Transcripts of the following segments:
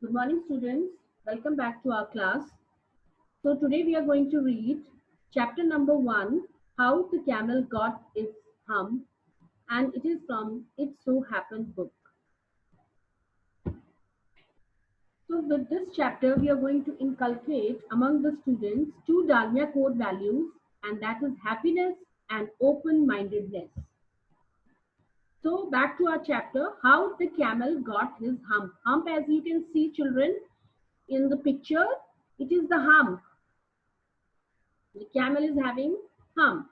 Good morning, students. Welcome back to our class. So, today we are going to read chapter number 1, How the Camel Got Its Hump, and it is from It So Happened book. So, with this chapter, we are going to inculcate among the students two Dalmia core values, and that is happiness and open mindedness. So, back to our chapter, How the Camel Got His Hump. Hump, as you can see, children, in the picture, it is the hump. The camel is having hump.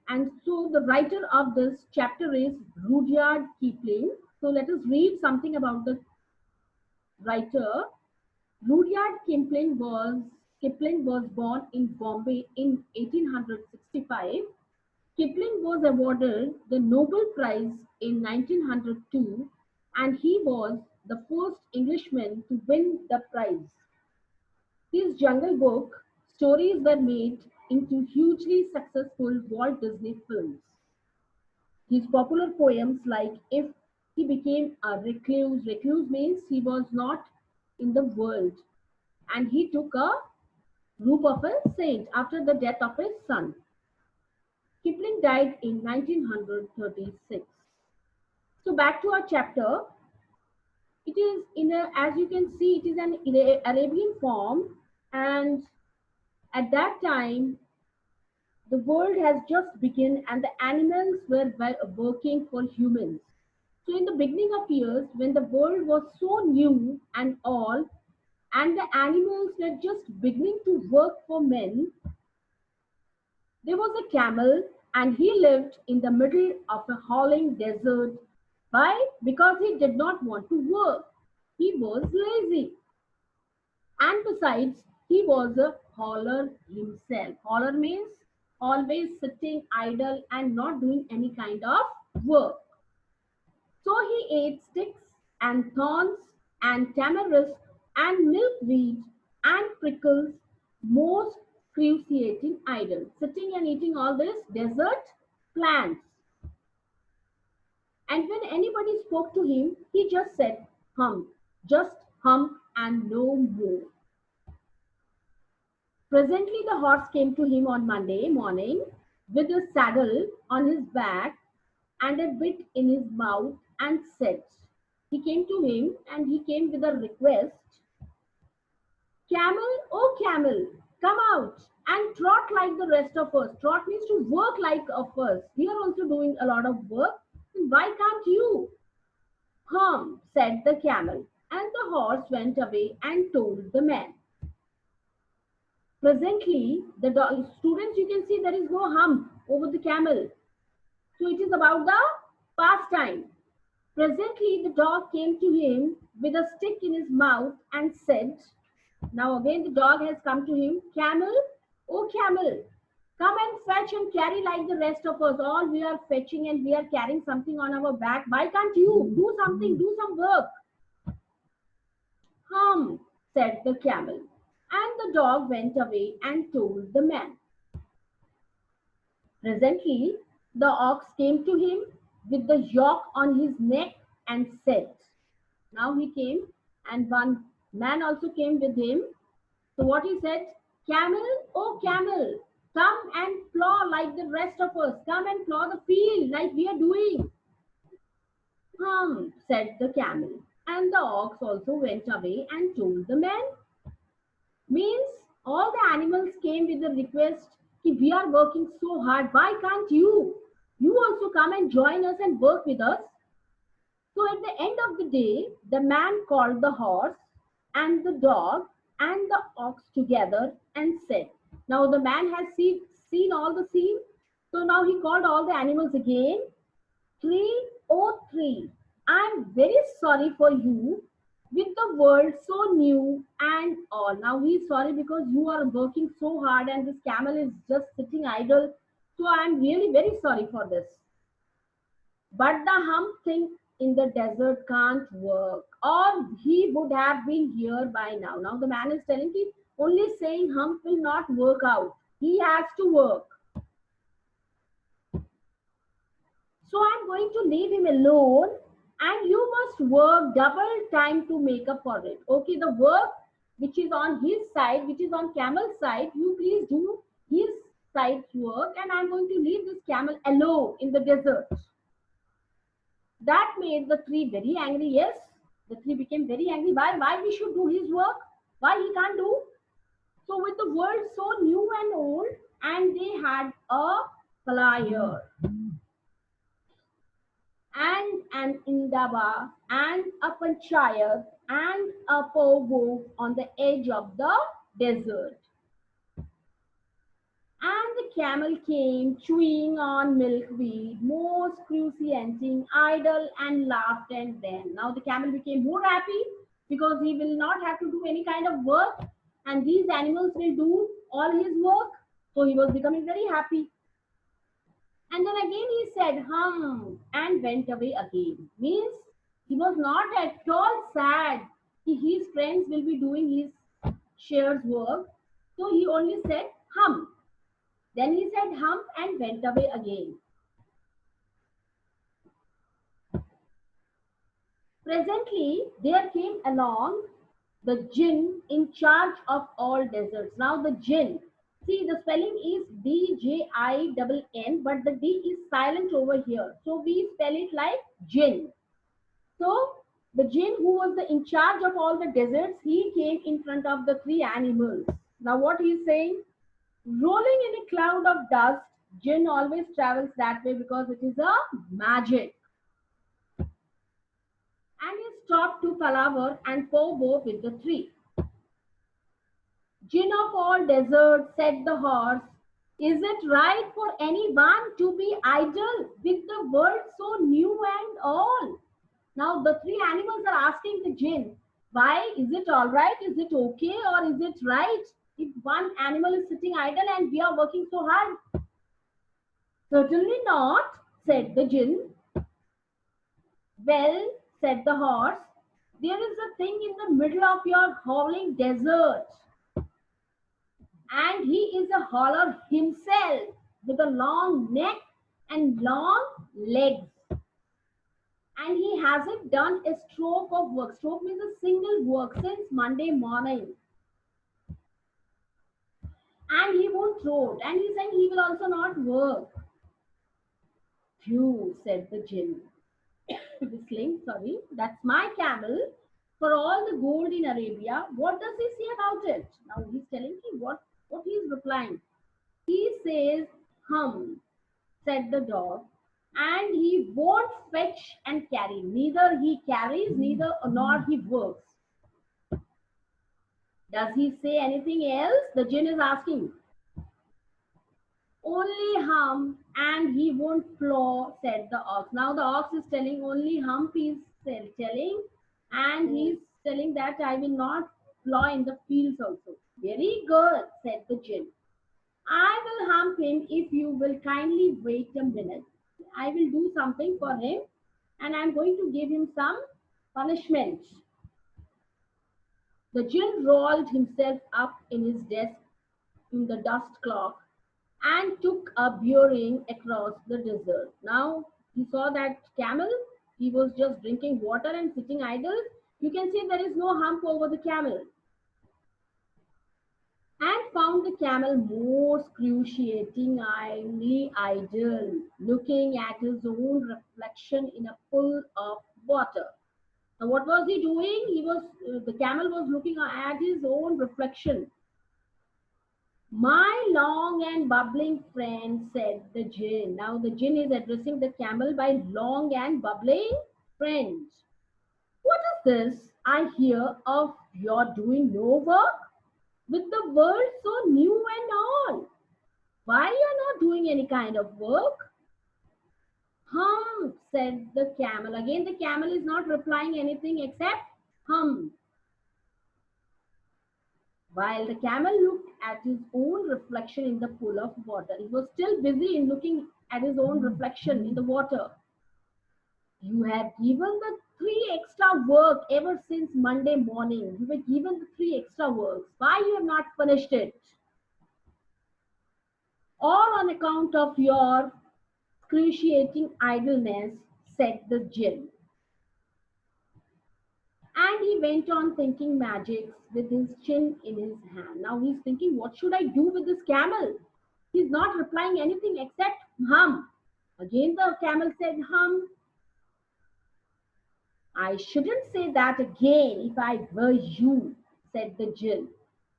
And so the writer of this chapter is Rudyard Kipling. So let us read something about the writer. Rudyard Kipling was born in Bombay in 1865. Kipling was awarded the Nobel Prize in 1902 and he was the first Englishman to win the prize. His Jungle Book stories were made into hugely successful Walt Disney films. His popular poems like If He Became a Recluse, recluse means he was not in the world, and he took a roof of a saint after the death of his son. Kipling died in 1936. So back to our chapter. It is as you can see, it is an Arabian form, and at that time the world has just begun and the animals were working for humans. So in the beginning of years, when the world was so new and all, and the animals were just beginning to work for men, there was a camel and he lived in the middle of a howling desert. Why? Because he did not want to work. He was lazy. And besides, he was a hauler himself. Hauler means always sitting idle and not doing any kind of work. So he ate sticks and thorns and tamarisk and milkweed and prickles, most cruciating idle, sitting and eating all this desert plants. And when anybody spoke to him, he just said, hum, just hum and no more. Presently, the horse came to him on Monday morning with a saddle on his back and a bit in his mouth and said, he came to him and he came with a request, Camel, oh camel, come out and trot like the rest of us. Trot means to work like of us. We are also doing a lot of work. Why can't you? Said the camel, and the horse went away and told the man. Presently, the students, you can see there is no hump over the camel. So it is about the pastime. Presently, the dog came to him with a stick in his mouth and said, now again the dog has come to him, Camel, oh camel, come and fetch and carry like the rest of us. All we are fetching and we are carrying something on our back. Why can't you do something, do some work? Said the camel. And the dog went away and told the man. Presently, the ox came to him with the yoke on his neck and said, now he came and one man also came with him. So what he said, Camel, oh camel, come and plow like the rest of us. Come and plow the field like we are doing. Said the camel. And the ox also went away and told the man. Means all the animals came with the request, we are working so hard, why can't you? You also come and join us and work with us. So at the end of the day, the man called the horse and the dog and the ox together and said, now the man has seen all the scene. So now he called all the animals again. 303. I'm very sorry for you with the world so new and all. Now he's sorry because you are working so hard and this camel is just sitting idle. So I'm really very sorry for this. But the hump thing in the desert can't work, or he would have been here by now. Now the man is telling me only saying hump will not work out. He has to work. So I'm going to leave him alone and you must work double time to make up for it. Okay, the work which is on his side, which is on camel's side, you please do his side's work, and I'm going to leave this camel alone in the desert. That made the tree very angry. Yes, the tree became very angry. Why we should do his work? Why he can't do? So with the world so new and old, and they had a flyer and an indaba and a panchayat and a povo on the edge of the desert. And the camel came chewing on milkweed, most cruciating, idle, and laughed at them. Now the camel became more happy because he will not have to do any kind of work, and these animals will do all his work. So he was becoming very happy. And then again he said, and went away again. Means he was not at all sad. His friends will be doing his share's work. So he only said, hum. Then he said, and went away again. Presently, there came along the jinn in charge of all deserts. Now the jinn, see the spelling is D-J-I-N-N, but the D is silent over here. So we spell it like jinn. So the jinn who was in charge of all the deserts, he came in front of the three animals. Now what he is saying? Rolling in a cloud of dust, jinn always travels that way because it is a magic. And he stopped to palaver and powwow with the tree. Jinn of all deserts, said the horse, is it right for anyone to be idle with the world so new and all? Now the three animals are asking the jinn, why is it all right? Is it okay or is it right if one animal is sitting idle and we are working so hard? Certainly not, said the jinn. Well, said the horse, there is a thing in the middle of your howling desert, and he is a howler himself with a long neck and long legs. And he hasn't done a stroke of work. Stroke means a single work since Monday morning. And he won't throw it. And he's saying he will also not work. Phew, said the jinn. Whistling, sorry, that's my camel. For all the gold in Arabia, what does he say about it? Now he's telling me what he's replying. He says, said the dog, and he won't fetch and carry. Neither he carries, neither nor he works. Does he say anything else? The jinn is asking. Only and he won't plow, said the ox. Now the ox is telling only is telling, and he's telling that I will not plow in the fields also. Very good, said the jinn. I will hump him if you will kindly wait a minute. I will do something for him, and I'm going to give him some punishment. The jinn rolled himself up in his desk in the dust cloth and took a bearing across the desert. Now he saw that camel, he was just drinking water and sitting idle. You can see there is no hump over the camel. And found the camel most excruciatingly idle, looking at his own reflection in a pool of water. Now what was he doing? The camel was looking at his own reflection. My long and bubbling friend, said the jinn. Now the jinn is addressing the camel by long and bubbling friend. What is this I hear of your doing no work? With the world so new and all, why you are not doing any kind of work? Said the camel. Again the camel is not replying anything except hum. While the camel looked at his own reflection in the pool of water, he was still busy in looking at his own reflection in the water. You have given the 3 extra work ever since Monday morning. You were given the 3 extra works. Why you have not finished it? All on account of your excruciating idleness, said the jinn. And he went on thinking magics with his chin in his hand. Now he's thinking, what should I do with this camel? He's not replying anything except hum. Again, the camel said, hum. I shouldn't say that again if I were you, said the Jill.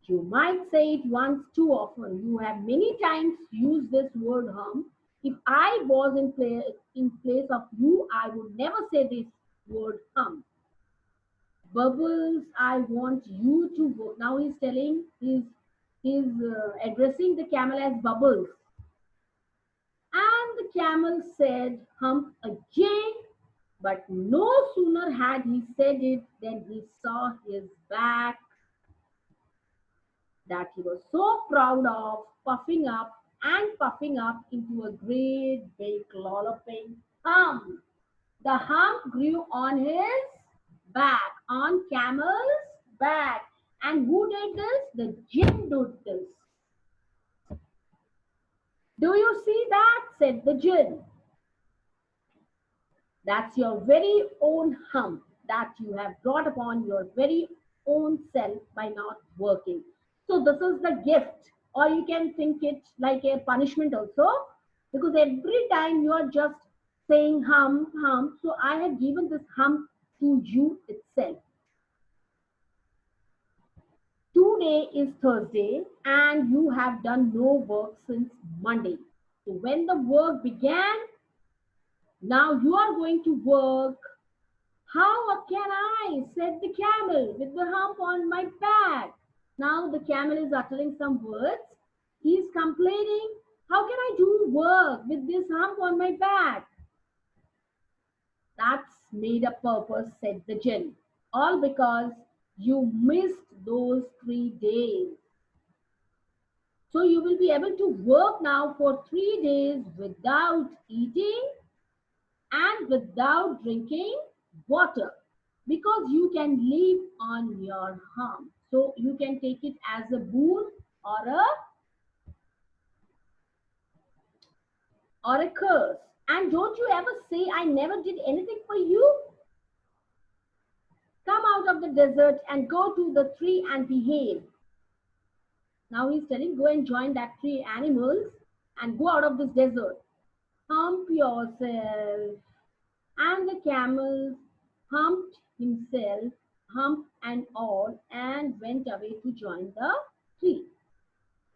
You might say it once too often. You have many times used this word hum. If I was in place of you, I would never say this word hum. Bubbles, I want you to go. Now he's telling, he's addressing the camel as Bubbles. And the camel said, hump again. But no sooner had he said it than he saw his back that he was so proud of, puffing up into a great big lolloping hump. The hump grew on his back, on Camel's back. And who did this? The Jinn did this. Do you see that? Said the Jinn. That's your very own hump that you have brought upon your very own self by not working. So, this is the gift, or you can think it like a punishment also, because every time you are just saying hump, hump, so I have given this hump to you itself. Today is Thursday, and you have done no work since Monday. So, when the work began, now you are going to work. How can I? Said the camel with the hump on my back. Now the camel is uttering some words. He is complaining. How can I do work with this hump on my back? That's made a purpose, said the Jinn. All because you missed those 3 days. So you will be able to work now for 3 days without eating and without drinking water, because you can live on your hump. So you can take it as a boon or a curse. And don't you ever say, I never did anything for you. Come out of the desert and go to the tree and behave. Now he's telling, go and join that tree animals and go out of this desert. Hump yourself. And the camel humped himself, hump and all, and went away to join the tree.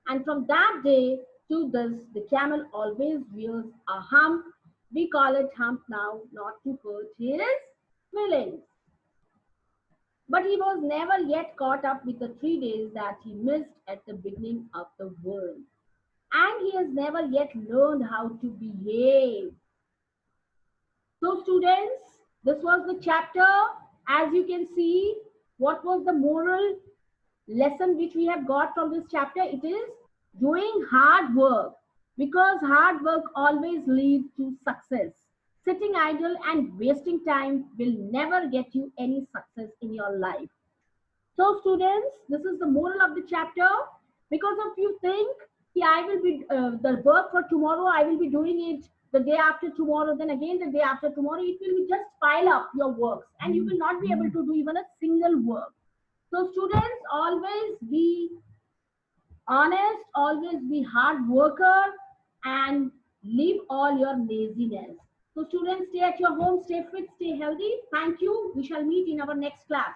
And from that day to this, the camel always wears a hump. We call it hump now, not to hurt his feelings. But he was never yet caught up with the 3 days that he missed at the beginning of the world. And he has never yet learned how to behave. So students, this was the chapter. As you can see, what was the moral lesson which we have got from this chapter? It is doing hard work, because hard work always leads to success. Sitting idle and wasting time will never get you any success in your life. So students, this is the moral of the chapter. Because if you think, yeah, I will be the work for tomorrow, I will be doing it the day after tomorrow, then again the day after tomorrow, it will be just pile up your works and you will not be able to do even a single work. So students, always be honest, always be hard worker, and leave all your laziness. So students, stay at your home, stay fit, stay healthy. Thank you. We shall meet in our next class.